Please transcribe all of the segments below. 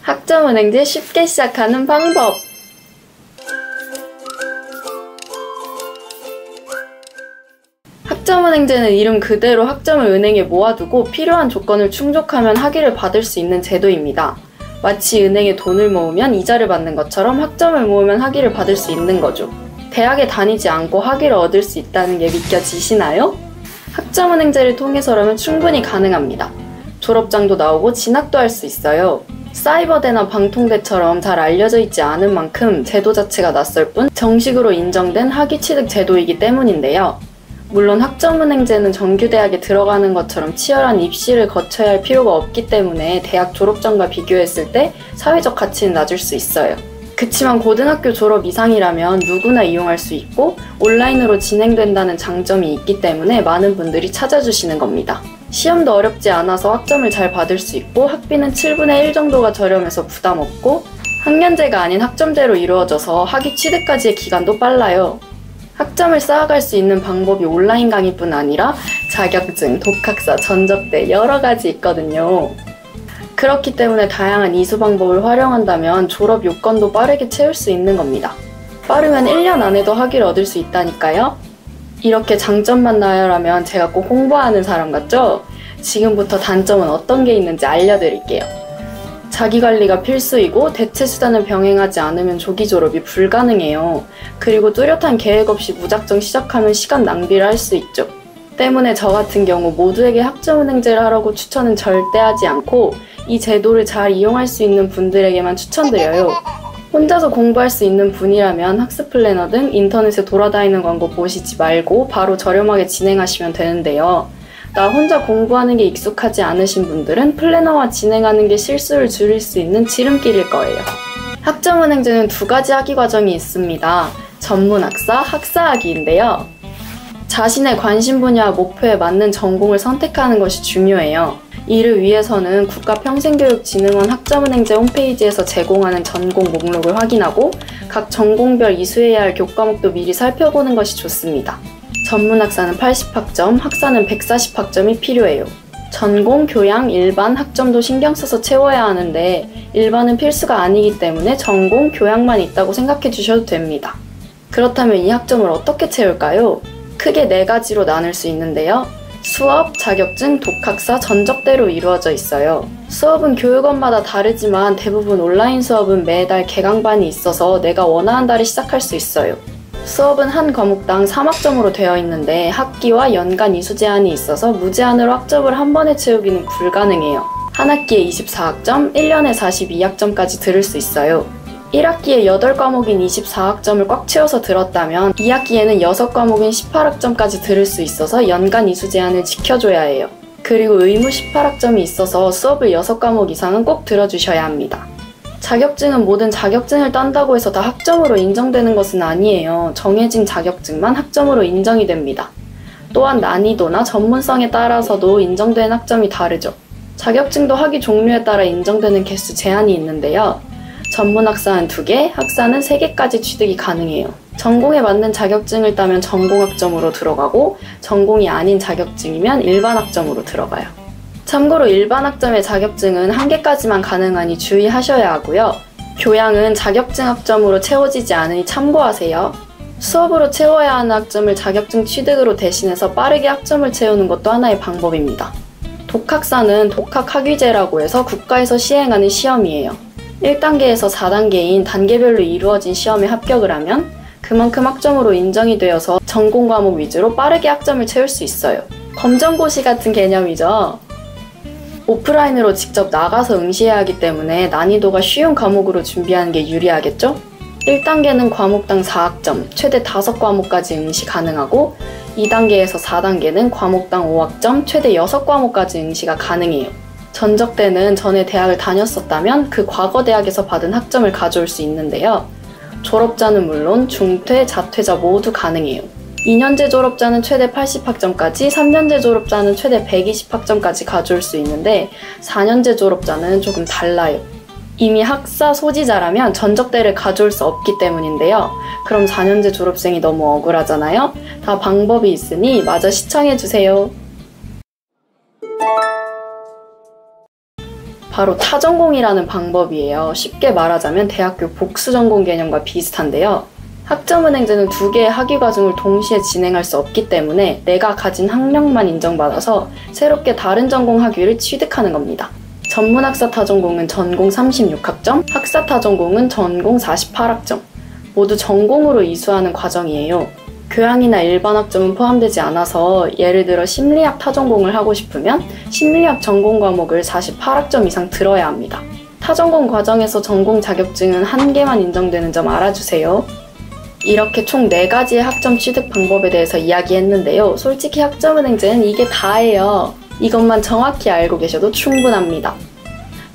학점은행제 쉽게 시작하는 방법! 학점은행제는 이름 그대로 학점을 은행에 모아두고 필요한 조건을 충족하면 학위를 받을 수 있는 제도입니다. 마치 은행에 돈을 모으면 이자를 받는 것처럼 학점을 모으면 학위를 받을 수 있는 거죠. 대학에 다니지 않고 학위를 얻을 수 있다는 게 믿겨지시나요? 학점은행제를 통해서라면 충분히 가능합니다. 졸업장도 나오고 진학도 할 수 있어요. 사이버대나 방통대처럼 잘 알려져 있지 않은 만큼 제도 자체가 낯설 뿐 정식으로 인정된 학위 취득 제도이기 때문인데요. 물론 학점은행제는 정규대학에 들어가는 것처럼 치열한 입시를 거쳐야 할 필요가 없기 때문에 대학 졸업장과 비교했을 때 사회적 가치는 낮을 수 있어요. 그치만 고등학교 졸업 이상이라면 누구나 이용할 수 있고 온라인으로 진행된다는 장점이 있기 때문에 많은 분들이 찾아주시는 겁니다. 시험도 어렵지 않아서 학점을 잘 받을 수 있고 학비는 7분의 1 정도가 저렴해서 부담 없고 학년제가 아닌 학점제로 이루어져서 학위 취득까지의 기간도 빨라요. 학점을 쌓아갈 수 있는 방법이 온라인 강의뿐 아니라 자격증, 독학사, 전접대 여러 가지 있거든요. 그렇기 때문에 다양한 이수 방법을 활용한다면 졸업 요건도 빠르게 채울 수 있는 겁니다. 빠르면 1년 안에도 학위를 얻을 수 있다니까요. 이렇게 장점만 나열하면 제가 꼭 홍보하는 사람 같죠? 지금부터 단점은 어떤 게 있는지 알려드릴게요. 자기관리가 필수이고 대체 수단을 병행하지 않으면 조기 졸업이 불가능해요. 그리고 뚜렷한 계획 없이 무작정 시작하면 시간 낭비를 할 수 있죠. 때문에 저 같은 경우 모두에게 학점은행제를 하라고 추천은 절대 하지 않고 이 제도를 잘 이용할 수 있는 분들에게만 추천드려요. 혼자서 공부할 수 있는 분이라면 학습 플래너 등 인터넷에 돌아다니는 광고 보시지 말고 바로 저렴하게 진행하시면 되는데요. 나 혼자 공부하는 게 익숙하지 않으신 분들은 플래너와 진행하는 게 실수를 줄일 수 있는 지름길일 거예요. 학점은행제는 두 가지 학위 과정이 있습니다. 전문학사, 학사학위인데요. 자신의 관심 분야와 목표에 맞는 전공을 선택하는 것이 중요해요. 이를 위해서는 국가평생교육진흥원 학점은행제 홈페이지에서 제공하는 전공 목록을 확인하고 각 전공별 이수해야 할 교과목도 미리 살펴보는 것이 좋습니다. 전문학사는 80학점, 학사는 140학점이 필요해요. 전공, 교양, 일반, 학점도 신경 써서 채워야 하는데 일반은 필수가 아니기 때문에 전공, 교양만 있다고 생각해 주셔도 됩니다. 그렇다면 이 학점을 어떻게 채울까요? 크게 4가지로 나눌 수 있는데요. 수업, 자격증, 독학사, 전적대로 이루어져 있어요. 수업은 교육원마다 다르지만 대부분 온라인 수업은 매달 개강반이 있어서 내가 원하는 달에 시작할 수 있어요. 수업은 한 과목당 3학점으로 되어 있는데 학기와 연간 이수 제한이 있어서 무제한으로 학점을 한 번에 채우기는 불가능해요. 한 학기에 24학점, 1년에 42학점까지 들을 수 있어요. 1학기에 8과목인 24학점을 꽉 채워서 들었다면 2학기에는 6과목인 18학점까지 들을 수 있어서 연간 이수 제한을 지켜줘야 해요. 그리고 의무 18학점이 있어서 수업을 6과목 이상은 꼭 들어주셔야 합니다. 자격증은 모든 자격증을 딴다고 해서 다 학점으로 인정되는 것은 아니에요. 정해진 자격증만 학점으로 인정이 됩니다. 또한 난이도나 전문성에 따라서도 인정되는 학점이 다르죠. 자격증도 학위 종류에 따라 인정되는 개수 제한이 있는데요. 전문학사는 2개, 학사는 3개까지 취득이 가능해요. 전공에 맞는 자격증을 따면 전공학점으로 들어가고 전공이 아닌 자격증이면 일반학점으로 들어가요. 참고로 일반학점의 자격증은 1개까지만 가능하니 주의하셔야 하고요. 교양은 자격증 학점으로 채워지지 않으니 참고하세요. 수업으로 채워야 하는 학점을 자격증 취득으로 대신해서 빠르게 학점을 채우는 것도 하나의 방법입니다. 독학사는 독학학위제라고 해서 국가에서 시행하는 시험이에요. 1단계에서 4단계인 단계별로 이루어진 시험에 합격을 하면 그만큼 학점으로 인정이 되어서 전공 과목 위주로 빠르게 학점을 채울 수 있어요. 검정고시 같은 개념이죠. 오프라인으로 직접 나가서 응시해야 하기 때문에 난이도가 쉬운 과목으로 준비하는 게 유리하겠죠? 1단계는 과목당 4학점, 최대 5과목까지 응시 가능하고 2단계에서 4단계는 과목당 5학점, 최대 6과목까지 응시가 가능해요. 전적대는 전에 대학을 다녔었다면 그 과거 대학에서 받은 학점을 가져올 수 있는데요. 졸업자는 물론 중퇴, 자퇴자 모두 가능해요. 2년제 졸업자는 최대 80학점까지, 3년제 졸업자는 최대 120학점까지 가져올 수 있는데 4년제 졸업자는 조금 달라요. 이미 학사 소지자라면 전적대를 가져올 수 없기 때문인데요. 그럼 4년제 졸업생이 너무 억울하잖아요? 다 방법이 있으니 마저 시청해주세요. 바로 타전공이라는 방법이에요. 쉽게 말하자면 대학교 복수전공 개념과 비슷한데요. 학점은행제는 두 개의 학위 과정을 동시에 진행할 수 없기 때문에 내가 가진 학력만 인정받아서 새롭게 다른 전공 학위를 취득하는 겁니다. 전문학사 타전공은 전공 36학점, 학사 타전공은 전공 48학점, 모두 전공으로 이수하는 과정이에요. 교양이나 일반 학점은 포함되지 않아서 예를 들어 심리학 타전공을 하고 싶으면 심리학 전공 과목을 48학점 이상 들어야 합니다. 타전공 과정에서 전공 자격증은 1개만 인정되는 점 알아주세요. 이렇게 총 4가지의 학점 취득 방법에 대해서 이야기했는데요. 솔직히 학점은행제는 이게 다예요. 이것만 정확히 알고 계셔도 충분합니다.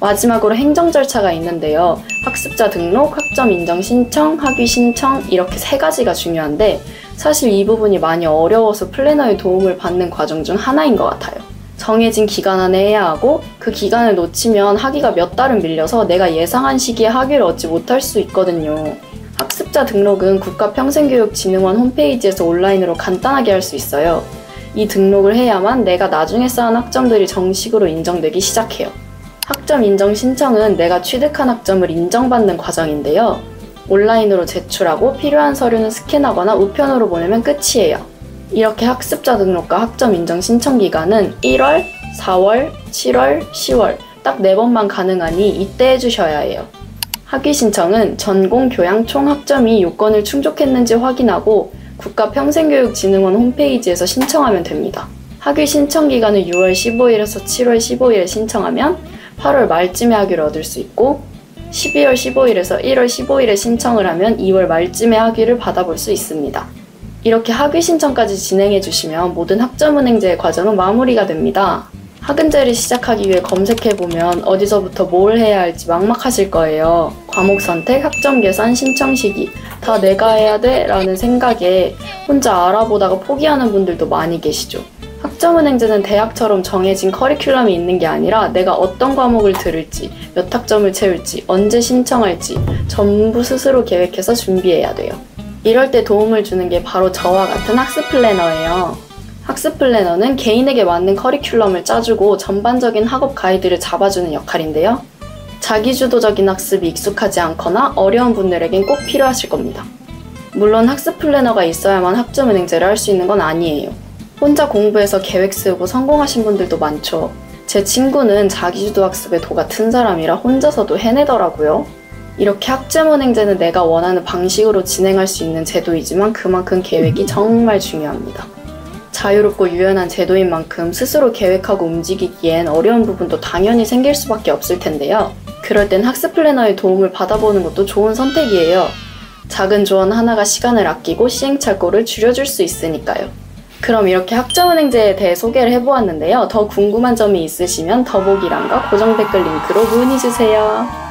마지막으로 행정 절차가 있는데요. 학습자 등록, 학점 인정 신청, 학위 신청 이렇게 3가지가 중요한데 사실 이 부분이 많이 어려워서 플래너의 도움을 받는 과정 중 하나인 것 같아요. 정해진 기간 안에 해야 하고 그 기간을 놓치면 학위가 몇 달은 밀려서 내가 예상한 시기에 학위를 얻지 못할 수 있거든요. 학습자 등록은 국가평생교육진흥원 홈페이지에서 온라인으로 간단하게 할 수 있어요. 이 등록을 해야만 내가 나중에 쌓은 학점들이 정식으로 인정되기 시작해요. 학점 인정 신청은 내가 취득한 학점을 인정받는 과정인데요. 온라인으로 제출하고 필요한 서류는 스캔하거나 우편으로 보내면 끝이에요. 이렇게 학습자 등록과 학점 인정 신청 기간은 1월, 4월, 7월, 10월 딱 4번만 가능하니 이때 해주셔야 해요. 학위 신청은 전공 교양 총 학점이 요건을 충족했는지 확인하고 국가평생교육진흥원 홈페이지에서 신청하면 됩니다. 학위 신청 기간은 6월 15일에서 7월 15일에 신청하면 8월 말쯤에 학위를 얻을 수 있고 12월 15일에서 1월 15일에 신청을 하면 2월 말쯤에 학위를 받아볼 수 있습니다. 이렇게 학위 신청까지 진행해 주시면 모든 학점은행제의 과정은 마무리가 됩니다. 학은제를 시작하기 위해 검색해보면 어디서부터 뭘 해야 할지 막막하실 거예요. 과목 선택, 학점 계산, 신청 시기 다 내가 해야 돼? 라는 생각에 혼자 알아보다가 포기하는 분들도 많이 계시죠. 학점은행제는 대학처럼 정해진 커리큘럼이 있는 게 아니라 내가 어떤 과목을 들을지, 몇 학점을 채울지, 언제 신청할지 전부 스스로 계획해서 준비해야 돼요. 이럴 때 도움을 주는 게 바로 저와 같은 학습 플래너예요. 학습 플래너는 개인에게 맞는 커리큘럼을 짜주고 전반적인 학업 가이드를 잡아주는 역할인데요. 자기주도적인 학습이 익숙하지 않거나 어려운 분들에겐 꼭 필요하실 겁니다. 물론 학습 플래너가 있어야만 학점은행제를 할 수 있는 건 아니에요. 혼자 공부해서 계획 세우고 성공하신 분들도 많죠. 제 친구는 자기주도 학습에 도가 튼 사람이라 혼자서도 해내더라고요. 이렇게 학점은행제는 내가 원하는 방식으로 진행할 수 있는 제도이지만 그만큼 계획이 정말 중요합니다. 자유롭고 유연한 제도인 만큼 스스로 계획하고 움직이기엔 어려운 부분도 당연히 생길 수밖에 없을 텐데요. 그럴 땐 학습 플래너의 도움을 받아보는 것도 좋은 선택이에요. 작은 조언 하나가 시간을 아끼고 시행착오를 줄여줄 수 있으니까요. 그럼 이렇게 학점은행제에 대해 소개를 해보았는데요. 더 궁금한 점이 있으시면 더보기란과 고정 댓글 링크로 문의주세요.